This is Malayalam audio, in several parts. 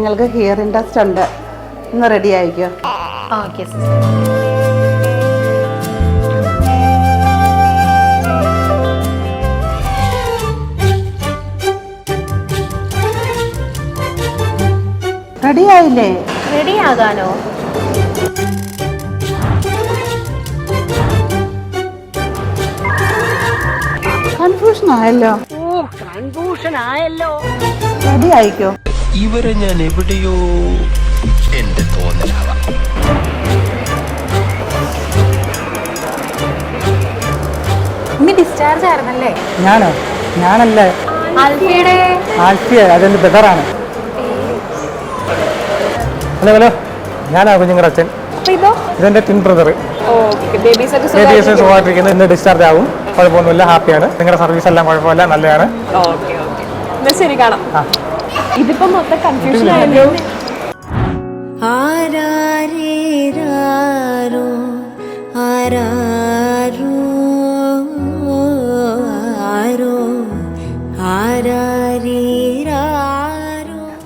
നിങ്ങൾക്ക് ഹിയറിംഗ് ടെസ്റ്റ് ഉണ്ട്, ഒന്ന് റെഡി ആയിക്കോ. ഓക്കെ. റെഡി ആയില്ലേ? റെഡി ആകാനോ? കൺഫ്യൂഷൻ ആയല്ലോ. റെഡി ആയിക്കോ. ഇവരെ ഞാൻ എവിടെയോ എന്റെ തോന്നലാവാം. ഇനി ഡിസ്ചാർജ് ആയിരുന്നല്ലേ? ഞാനല്ലേ ആൽഫിയുടെ. ആൽഫിയ അതെന്റെ ബ്രദറാണ്. ഹലോ ഹലോ, ഞാനാ കുഞ്ഞുങ്ങളുടെ അച്ഛൻ. ഇതെന്റെ ട്വിൻ ബ്രദർ. ബേബീസ് സുഖമായിട്ടിരിക്കുന്നു. ഇന്ന് ഡിസ്ചാർജ് ആവും, കുഴപ്പമൊന്നുമില്ല, ഹാപ്പിയാണ്. നിങ്ങളുടെ സർവീസ് എല്ലാം കുഴപ്പമില്ല, നല്ലതാണ്. ശരി, കാണാം. ഇതിപ്പോ മൊത്തം കൺഫ്യൂഷൻ ആയല്ലോ.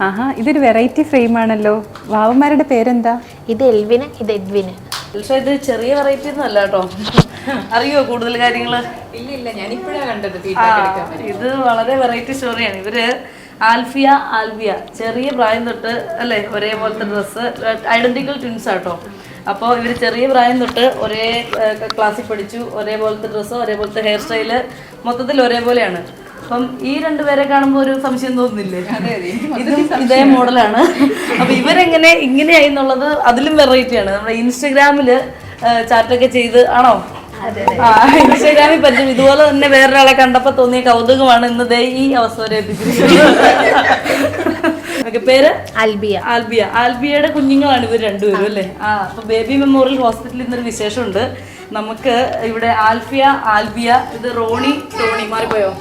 ആഹാ, ഇതൊരു വെറൈറ്റി ഫ്രെയിം ആണല്ലോ. വാവന്മാരുടെ പേരെന്താ? ഇത് എൽവിന്, ഇത് എഡ്വിന്. പക്ഷെ ഇത് ചെറിയ വെറൈറ്റി ഒന്നും അല്ല കേട്ടോ. അറിയോ കൂടുതൽ കാര്യങ്ങള്? ഇല്ല, ഞാനിപ്പോഴാണ് കണ്ടത്. ഇത് വളരെ വെറൈറ്റി സ്റ്റോറിയാണ്. ഇവര് ആൽഫിയ ആൽവിയ ചെറിയ പ്രായം തൊട്ട് അല്ലേ ഒരേപോലത്തെ ഡ്രസ്സ്, ഐഡന്റിക്കൽ ട്വിൻസ് ആട്ടോ. അപ്പോൾ ഇവർ ചെറിയ പ്രായം തൊട്ട് ഒരേ ക്ലാസ്സിൽ പഠിച്ചു, ഒരേപോലത്തെ ഡ്രസ്സ്, ഒരേപോലത്തെ ഹെയർ സ്റ്റൈല്, മൊത്തത്തിൽ ഒരേപോലെയാണ്. അപ്പം ഈ രണ്ടുപേരെ കാണുമ്പോൾ ഒരു സംശയം തോന്നുന്നില്ലേ? ഇതും ഇതേ മോഡലാണ്. അപ്പൊ ഇവരെങ്ങനെ ഇങ്ങനെയായി എന്നുള്ളത് അതിലും വെറൈറ്റിയാണ്. നമ്മുടെ ഇൻസ്റ്റഗ്രാമില് ചാറ്റൊക്കെ ചെയ്ത് ആണോ? ഇൻസ്റ്റാഗ്രാമിൽ പറ്റും. ഇതുപോലെ തന്നെ വേറൊരാളെ കണ്ടപ്പോ തോന്നിയ കൗതുകമാണ് ഇന്ന് ദേ ഈ അവസ്ഥ വരെ എത്തിച്ചിരിക്കുന്നത്. പേര് ആൽബിയ. ആൽബിയ. ആൽബിയയുടെ കുഞ്ഞുങ്ങളാണ് ഇവർ രണ്ടുപേരും അല്ലേ? അപ്പൊ ബേബി മെമ്മോറിയൽ ഹോസ്പിറ്റലിൽ ഇന്നൊരു വിശേഷമുണ്ട്. നമുക്ക് ഇവിടെ ആൽഫിയ ആൽബിയ, ഇത് റോണി ടോണി. മാറിപ്പോയോ?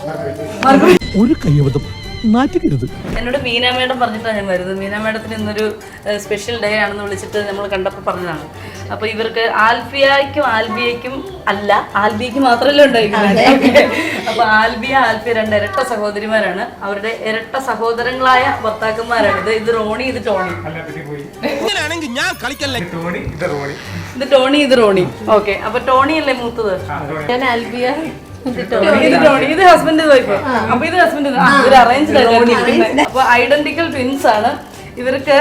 ഒരു കയ്യബദ്ധം നാറ്റിക്കരുത്. എന്നോട് മീന മേഡം പറഞ്ഞിട്ടാണ് ഞാൻ വരുന്നത്. മീന മേഡത്തിന് ഇന്നൊരു സ്പെഷ്യൽ ഡേ ആണെന്ന് വിളിച്ചിട്ട് നമ്മൾ കണ്ടപ്പോൾ പറഞ്ഞതാണ്. അപ്പൊ ഇവർക്ക് ആൽഫിയയ്ക്കും ആൽബിയയ്ക്കും അല്ല, ആൽബിയയ്ക്ക് മാത്രമല്ലേ ഉണ്ടായിരിക്കുന്നത്. അപ്പൊ ആൽബിയ ആൽഫിയ രണ്ട് ഇരട്ട സഹോദരിമാരാണ്. അവരുടെ ഇരട്ട സഹോദരങ്ങളായ ഭർത്താക്കന്മാരാണ്. ഇത് ടോണി, ഇത് ടോണി. ഇത് ടോണി, ഇത് റോണി. ഓക്കെ, അപ്പൊ ടോണി അല്ലേ മൂത്തത്? ഞാൻ ആൽബിയ, ഇത് ഹസ്ബൻഡ് വൈഫ്. അപ്പൊ ഇത് ഹസ്ബൻഡ്, ഇവര് അറേഞ്ച്ഡ് ആയിട്ട്. അപ്പൊ ഐഡന്റിക്കൽ ട്വിൻസ് ആണ് ഇവർക്ക്.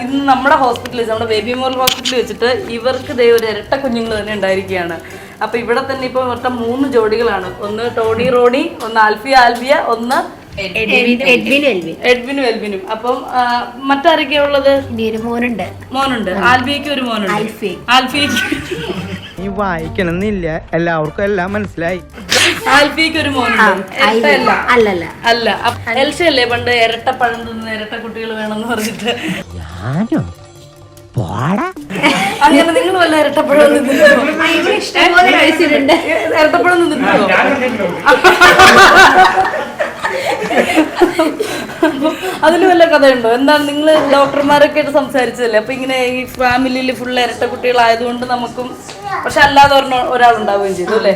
ഇന്ന് നമ്മുടെ ഹോസ്പിറ്റലിൽ, നമ്മുടെ ബേബി മെമ്മോറിയൽ ഹോസ്പിറ്റലിൽ വെച്ചിട്ട് ഇവർക്ക് ദേ ഒരു ഇരട്ട കുഞ്ഞുങ്ങൾ തന്നെ ഉണ്ടായിരിക്കുകയാണ്. അപ്പൊ ഇവിടെ തന്നെ ഇപ്പൊ ഇവരുടെ 3 ജോഡികളാണ്. ഒന്ന് ടോണി റോണി, ഒന്ന് ആൽഫിയ ആൽബിയ, ഒന്ന് എഡ്വിനും എൽവിനും. അപ്പം മറ്റാരൊക്കെയാ ഉള്ളത്? മോനുണ്ട്. ആൽബിയയ്ക്ക് ഒരു മോനുണ്ട്. ആൽഫിയയ്ക്ക് ഈ വായിക്കണമെന്നില്ല, എല്ലാവർക്കും എല്ലാം മനസ്സിലായി. ആൽഫിയയ്ക്ക് ഒരു മോനുണ്ട്. അല്ല എൽഷ അല്ലേ പണ്ട് ഇരട്ട പഴം തിന്ന് ഇരട്ട കുട്ടികൾ വേണമെന്ന് പറഞ്ഞിട്ട്? അങ്ങനെ നിങ്ങൾ വല്ല ഇരട്ടപ്പഴം ഇരട്ടപ്പഴം നിന്നിട്ടുണ്ടോ? അതിന് വല്ല കഥയുണ്ടോ? എന്താണ് നിങ്ങൾ ഡോക്ടർമാരൊക്കെ ആയിട്ട് സംസാരിച്ചതല്ലേ? അപ്പൊ ഇങ്ങനെ ഈ ഫാമിലിയിൽ ഫുൾ ഇരട്ട കുട്ടികളായതുകൊണ്ട് നമുക്കും, പക്ഷെ അല്ലാതെ ഒരാളുണ്ടാവുകയും ചെയ്തു അല്ലേ?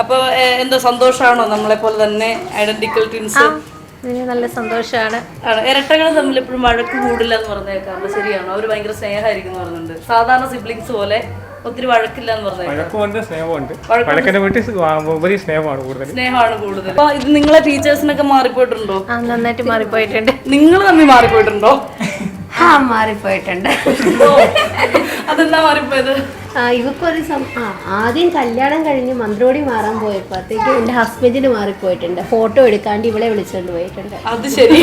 അപ്പൊ എന്തോ സന്തോഷമാണോ നമ്മളെ പോലെ തന്നെ ഐഡന്റിക്കൽ ട്വിൻസ്? നല്ല സന്തോഷമാണ്. ഇരട്ടകൾ തമ്മിൽ എപ്പോഴും വഴക്ക് കൂടില്ല എന്ന് പറഞ്ഞേക്കാം. അപ്പൊ ശരിയാണോ? അവര് ഭയങ്കര സ്നേഹമായിരിക്കും പറയുന്നുണ്ട്. സാധാരണ സിബ്ലിങ്സ് പോലെ ഒത്തിരി വഴക്കില്ല എന്ന് പറഞ്ഞേക്കാം. സ്നേഹമാണ് കൂടുതൽ. അപ്പൊ ഇത് നിങ്ങളെ ടീച്ചേഴ്സിനൊക്കെ മാറിപ്പോയിട്ടുണ്ടോ? നന്നായിട്ട് മാറിപ്പോയിട്ടുണ്ട്. നിങ്ങൾ തമ്മിൽ മാറിപ്പോയിട്ടുണ്ടോ? മാറിപ്പോയിട്ടുണ്ട്. അതെന്താ മാറിപ്പോയത്? ഇവക്കൊരു ആദ്യം കല്യാണം കഴിഞ്ഞ് മന്ത്രോടി മാറാൻ പോയപ്പോഴത്തേക്ക് എന്റെ ഹസ്ബൻഡിന് മാറിപ്പോയിട്ടുണ്ട്. ഫോട്ടോ എടുക്കാണ്ട് ഇവളെ വിളിച്ചോണ്ട് പോയിട്ടുണ്ട്. അത് ശരി,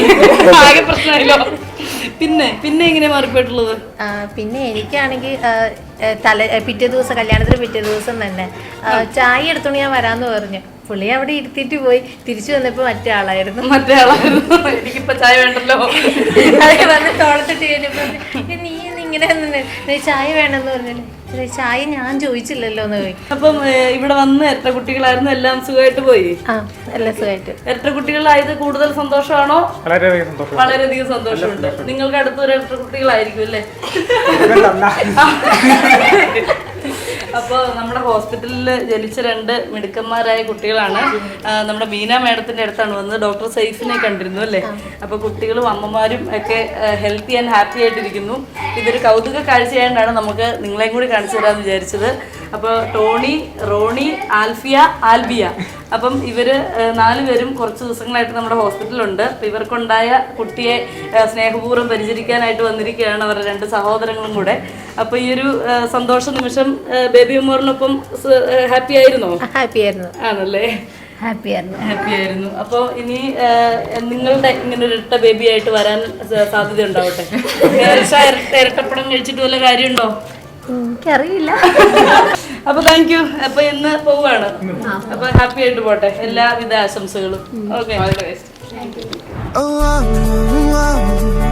ആകെ പ്രശ്നമായല്ലോ. പിന്നെ എങ്ങനെയാ മാറിപ്പോയിട്ടുള്ളത്? പിന്നെ എനിക്കാണെങ്കിൽ പിറ്റേ ദിവസം, കല്യാണത്തിന് പിറ്റേ ദിവസം തന്നെ ചായ എടുത്തോണ്ട് ഞാൻ വരാന്ന് പറഞ്ഞു. പുള്ളി അവിടെ ഇരുത്തിട്ട് പോയി. തിരിച്ചു വന്നപ്പോ മറ്റേ ആളായിരുന്നു. എനിക്കിപ്പോ ചായ വേണ്ടല്ലോ. വന്ന് തോളത്തിട്ട് കഴിഞ്ഞപ്പോ നീ ഇങ്ങനെ ചായ വേണമെന്ന് പറഞ്ഞില്ലേ? ചായ ഞാൻ ചോദിച്ചില്ലല്ലോ എന്ന് പോയി. അപ്പം ഇവിടെ വന്ന് ഇരട്ട കുട്ടികളായിരുന്നു, എല്ലാം സുഖമായിട്ട് പോയി? എല്ലാം സുഖമായിട്ട്. ഇരട്ട കുട്ടികളായത് കൂടുതൽ സന്തോഷമാണോ? വളരെയധികം സന്തോഷമുണ്ട്. നിങ്ങൾക്ക് അടുത്തൊരു ഇരട്ട കുട്ടികളായിരിക്കും അല്ലേ? അപ്പോൾ നമ്മുടെ ഹോസ്പിറ്റലിൽ ജനിച്ച 2 മിടുക്കന്മാരായ കുട്ടികളാണ്. നമ്മുടെ മീന മാഡത്തിന്റെ അടുത്താണ് വന്നത്. ഡോക്ടർ സൈഫിനെ കണ്ടിരുന്നു അല്ലേ? അപ്പോൾ കുട്ടികളും അമ്മമാരും ഒക്കെ ഹെൽത്തി ആൻഡ് ഹാപ്പി ആയിട്ടിരിക്കുന്നു. ഇതൊരു കൗതുക കാഴ്ചയായിട്ടാണ് നമുക്ക് നിങ്ങളെയും കൂടി കാണിച്ചു തരാമെന്ന് വിചാരിച്ചത്. അപ്പോൾ ടോണി, റോണി, ആൽഫിയ, ആൽബിയ, അപ്പം ഇവര് 4 പേരും കുറച്ച് ദിവസങ്ങളായിട്ട് നമ്മുടെ ഹോസ്പിറ്റലുണ്ട്. അപ്പം ഇവർക്കുണ്ടായ കുട്ടിയെ സ്നേഹപൂർവ്വം പരിചരിക്കാനായിട്ട് വന്നിരിക്കുകയാണ് അവരുടെ 2 സഹോദരങ്ങളും കൂടെ. അപ്പോൾ ഈ ഒരു സന്തോഷ നിമിഷം ബേബി ഉമ്മറിനൊപ്പം ഹാപ്പി ആയിരുന്നോ? ഹാപ്പി ആയിരുന്നു. ആണല്ലേ? ഹാപ്പി ആയിരുന്നു. അപ്പോൾ ഇനി നിങ്ങളുടെ ഇങ്ങനെ ഒരു ഇരട്ട ബേബി ആയിട്ട് വരാൻ സാധ്യത ഉണ്ടാവട്ടെ. ഇരട്ടപ്പടം കഴിച്ചിട്ട് വല്ല കാര്യമുണ്ടോ? എനിക്കറിയില്ല. അപ്പൊ താങ്ക് യു. അപ്പൊ ഇന്ന് പോവാണ്. അപ്പൊ ഹാപ്പി ആയിട്ട് പോട്ടെ. എല്ലാവിധ ആശംസകളും. Okay. oh, oh, oh, oh.